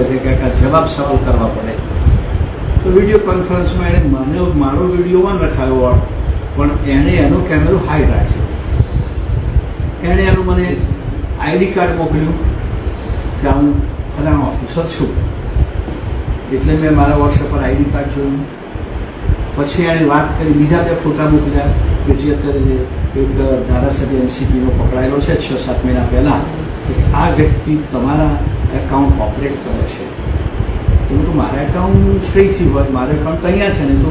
છે કે જવાબ સવાલ કરવા પડે. તો વિડીયો કોન્ફરન્સમાં એણે મારો વિડીયો ઓન રખાયો, પણ એણે એનો કેમેરો હાઈડ રાખ્યો. એણે એનું મને આઈડી કાર્ડ મોકલ્યું કે હું ફલાણા ઓફિસર છું. એટલે મેં મારા વોટ્સએપ પર આઈડી કાર્ડ જોયું. પછી એણે વાત કરી, બીજા 2 ફોટા મોકલ્યા કે જે અત્યારે એક ધારાસભ્ય એનસીપીનો પકડાયેલો છે 6-7 મહિના પહેલાં, આ વ્યક્તિ તમારા એકાઉન્ટ ઓપરેટ કરે છે. તો મારા એકાઉન્ટ સ્ટ્રેટથી હોય, મારું એકાઉન્ટ તો અહીંયા છે ને, તો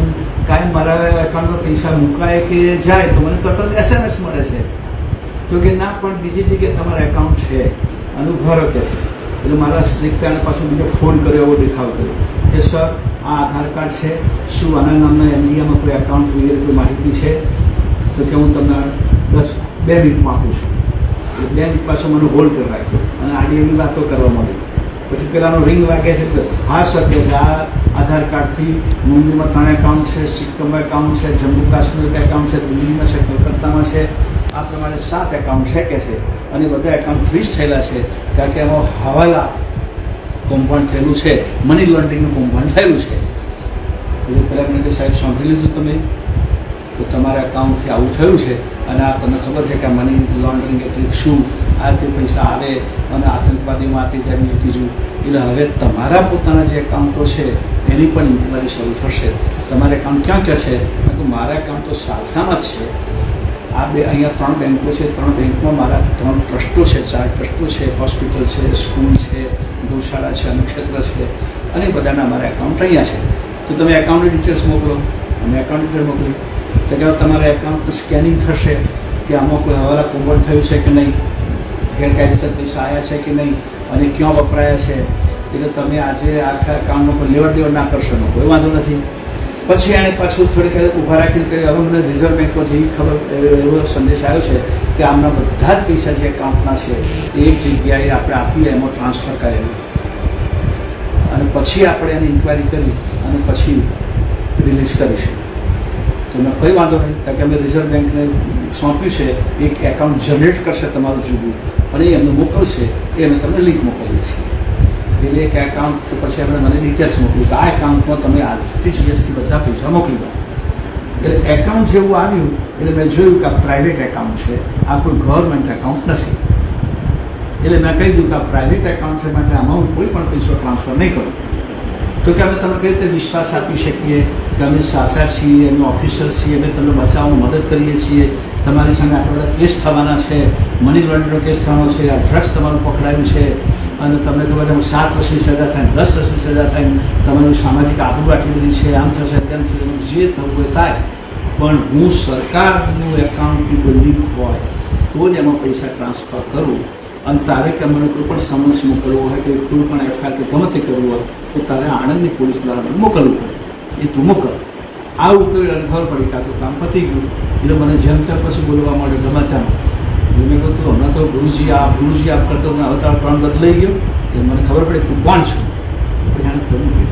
કાંઈ મારા એકાઉન્ટમાં પૈસા મુકાય કે જાય તો મને તરત જ SMS મળે છે. તો કે ના, પણ બીજી જગ્યાએ તમારા એકાઉન્ટ છે અને ભરો કે છે. એટલે મારા દીકરાને પાછું બીજો ફોન કર્યો, એવો દેખાવ કર્યો કે સર આ આધાર કાર્ડ છે, શું આના નામના ઇન્ડિયામાં કોઈ એકાઉન્ટ વગેરે કોઈ માહિતી છે? તો કે હું તમને 2 મિનિટમાં આપું છું. એટલે 2 મિનિટ પાછો મને હોલ્ડ કરી રાખ્યો અને આડી એવી વાતો કરવા માંડી. પછી પેલાનો રિંગ વાગે છે કે હા સર, કે આ આધાર કાર્ડથી મુંબઈમાં 3 એકાઉન્ટ છે, સિક્કમમાં એકાઉન્ટ છે, જમ્મુ કાશ્મીર એકાઉન્ટ છે, દિલ્હીમાં છે, કલકત્તામાં છે, આ પ્રમાણે 7 એકાઉન્ટ છે કે છે. અને બધા એકાઉન્ટ ફ્રીઝ થયેલા છે કારણ કે એમાં હવાલા કૌભાંડ થયેલું છે, મની લોન્ડરિંગનું કૌભાંડ થયેલું છે. એટલે પહેલાં મને કે સાહેબ સાંભળી લીધું તમે, તો તમારા એકાઉન્ટથી આવું થયું છે અને આ તમને ખબર છે કે મની લોન્ડરિંગ એટલે શું, આ રીતે પૈસા આવે અને આતંકવાદીમાં આથી જાય બીજું ત્રીજું. એટલે હવે તમારા પોતાના જે એકાઉન્ટો છે એની પણ ઇન્કવાયરી શરૂ થશે. તમારા એકાઉન્ટ ક્યાં ક્યાં છે? તો મારા એકાઉન્ટ તો સાલસામાં જ છે. આ અહીંયા 3 બેંકો છે, 3 બેંકમાં મારા 3 ટ્રસ્ટો છે, 4 ટ્રસ્ટો છે, હોસ્પિટલ છે, સ્કૂલ છે, ગૌશાળા છે, અન્નક્ષેત્ર છે, અને બધાના મારા એકાઉન્ટ અહીંયા છે. તો તમે એકાઉન્ટની ડિટેલ્સ મોકલો. અમે એકાઉન્ટ ડિટેલ મોકલી તો કે તમારા એકાઉન્ટનું સ્કેનિંગ થશે કે આમાં કોઈ હવાલા કૌભાંડ થયું છે કે નહીં, ગેરકાયદેસર પૈસા આવ્યા છે કે નહીં અને ક્યાં વપરાયા છે. એટલે તમે આજે આખા એકાઉન્ટનો કોઈ લેવડ દેવડ ના કરશો, કોઈ વાંધો નથી. પછી એણે પાછું થોડીક ઊભા રાખીને કહ્યું, હવે મને રિઝર્વ બેંકમાંથી ખબર એવો સંદેશ આવ્યો છે કે આમના બધા જ પૈસા જે એકાઉન્ટના છે એક જગ્યાએ આપણે આપીએ, એમાં ટ્રાન્સફર કરેલું અને પછી આપણે એની ઇન્ક્વાયરી કરી અને પછી રિલીઝ કરીશું. તો મેં કંઈ વાંધો નહીં, કારણ કે અમે રિઝર્વ બેંકને સોંપ્યું છે, એક એકાઉન્ટ જનરેટ કરશે તમારું જુદું અને એ એમને મોકલશે, એ અમે તમને લિંક મોકલીએ છીએ. એટલે એક એકાઉન્ટ પછી આપણે મને ડિટેલ્સ મોકલ્યું કે આ એકાઉન્ટમાં તમે આજથી સીએસથી બધા પૈસા મોકલી દો. એટલે એકાઉન્ટ જેવું આવ્યું એટલે મેં જોયું કે આ પ્રાઇવેટ એકાઉન્ટ છે, આ કોઈ ગવર્મેન્ટ એકાઉન્ટ નથી. એટલે મેં કહી દીધું કે આ પ્રાઇવેટ એકાઉન્ટ છે, માટે આમાં હું કોઈ પણ પૈસો ટ્રાન્સફર નહીં કરું. તો કે અમે તમે કઈ રીતે વિશ્વાસ આપી શકીએ કે અમે સાચા છીએ, અમે ઓફિસર છીએ, અમે તમને બચાવવામાં મદદ કરીએ છીએ, તમારી સામે આટલા બધા કેસ થવાના છે, મની લોન્ડરિંગનો કેસ થવાનો છે, આ ડ્રગ્સ તમારું પકડાયું છે અને તમને ખબર છે 7 વર્ષની સજા થાય, 10 વર્ષની સજા થાય, તમારું સામાજિક આબરૂ આટલી બધી છે, આમ થશે તેમ થશે, જે થવું એ થાય, પણ હું સરકારનું એકાઉન્ટની કોઈ લિંક હોય તો જ એમાં પૈસા ટ્રાન્સફર કરું. અને તારે કે મને કોઈ પણ સમન્સ મોકલવો હોય કે કોઈ પણ એફઆઈઆર કે ગમે તે કરવું હોય તો તારે આણંદની પોલીસ દ્વારા મને મોકલવું પડે. એ તું મોકલ. આવું કોઈ ખબર પડી કાં તો કામ પતી ગયું. એટલે મને જેમ તેમ પછી બોલવા માંડે ગમે તેમ. મેં કહ્યું તું હમણાં તો ગુરુજી આપ કરતો હવે તારો ટર્ન બદલાઈ ગયો. એટલે મને ખબર પડી તું કોણ છું. પછી એને ખબર પડી.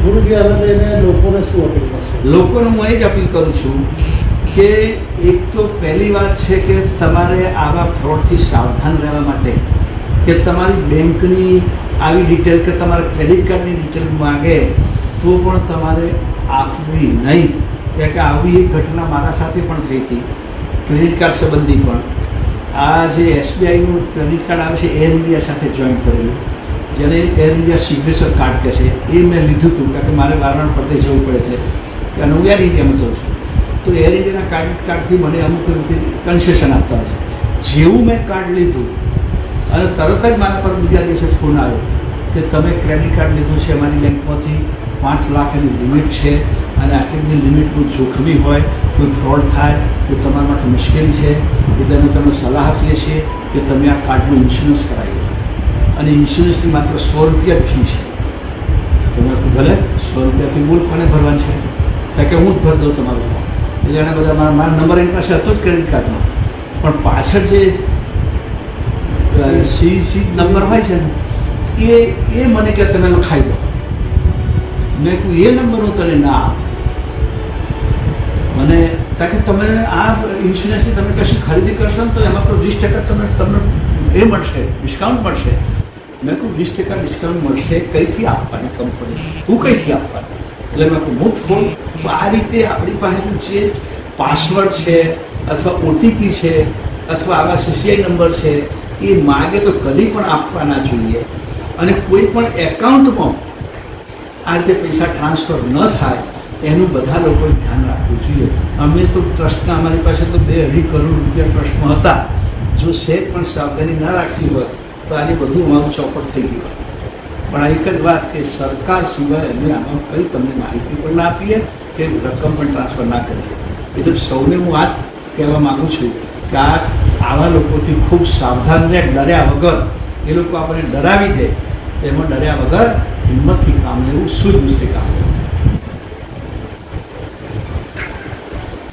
ગુરુજી હવે એને લોકોને શું અપીલ કરશે? લોકોને હું એ જ અપીલ કરું છું કે એક તો પહેલી વાત છે કે તમારે આવા ફ્રોડથી સાવધાન રહેવા માટે કે તમારી બેંકની આવી ડિટેલ કે તમારા ક્રેડિટ કાર્ડની ડિટેલ માગે તો પણ તમારે આપવી નહીં. કે આવી એક ઘટના મારા સાથે પણ થઈ હતી, ક્રેડિટ કાર્ડ સંબંધી પણ. આ જે એસબીઆઈનું ક્રેડિટ કાર્ડ આવે છે એર ઇન્ડિયા સાથે જોઈન્ટ કરેલું, જેને એર ઇન્ડિયા સિગ્નેચર કાર્ડ કહે છે, એ મેં લીધું હતું કારણ કે મારે વારાણ પરદેશ જવું પડે છે અને હું એર ઇન્ડિયામાં જાઉં છું. તો એર ઇન્ડિયાના ક્રેડિટ કાર્ડથી મને અમુક રીતે કન્સેશન આપતા હોય છે. જેવું મેં કાર્ડ લીધું અને તરત જ મારા પર બીજા દિવસે ફોન આવ્યો કે તમે ક્રેડિટ કાર્ડ લીધું છે અમારી બેંકમાંથી, 5 લાખ એની લિમિટ છે અને આટલી બધી લિમિટનું જોખમી હોય, કોઈ ફ્રોડ થાય તો તમારા માટે મુશ્કેલી છે, એટલે અમે તમને સલાહ આપીએ છીએ કે તમે આ કાર્ડનું ઇન્સ્યોરન્સ કરાવી દો. અને ઇન્સ્યોરન્સની માત્ર 100 રૂપિયા ફી છે. તમે ભલે 100 રૂપિયા ફી બોલ કોને ભરવાનું છે? કારણ કે હું જ ભરી દઉં તમારું ફોર્મ. એટલે એના બધા મારા નંબર એની પાસે હતો જ ક્રેડિટ કાર્ડમાં, પણ પાછળ જે સી નંબર હોય છે ને એ મને કે તમે લખાઈ દો. મેં કહ્યું એ નંબર હું તને ના આપું. મને કારણ કે તમે આ ઇન્સ્યોરન્સની તમે કશી ખરીદી કરશો ને તો એમાં તો 20% તમને એ મળશે, ડિસ્કાઉન્ટ મળશે. મેં કહું 20% ડિસ્કાઉન્ટ મળશે, કઈથી આપવાની કંપની, તું કઈથી આપવાની? એટલે મેં કહું મૂક ફોન. તો આ રીતે આપણી પાસે જે પાસવર્ડ છે અથવા ઓટીપી છે અથવા આવા સીસીઆઈ નંબર છે એ માગે તો કદી પણ આપવાના જોઈએ. અને કોઈ પણ એકાઉન્ટમાં આ રીતે પૈસા ટ્રાન્સફર ન થાય એનું બધા લોકોએ ધ્યાન રાખવું જોઈએ. અમે તો ટ્રસ્ટના, અમારી પાસે તો 2-2.5 કરોડ રૂપિયા ટ્રસ્ટમાં હતા. જો સેજ પણ સાવધાની ના રાખવી હોય તો આજે બધું અમારું ચોપટ થઈ ગયું. પણ આ એક જ વાત કે સરકાર સિવાય અમે આમાં કંઈ તમને માહિતી પણ ના આપીએ કે રકમ પણ ટ્રાન્સફર ના કરીએ. એટલે સૌને હું આ કહેવા માગું છું કે આવા લોકોથી ખૂબ સાવધાન રહે. ડર્યા વગર એ લોકો આપણને ડરાવી દે, એમાં ડર્યા વગર હિંમતથી કામ લેવું, સૂઝબૂછથી કામ લેવું.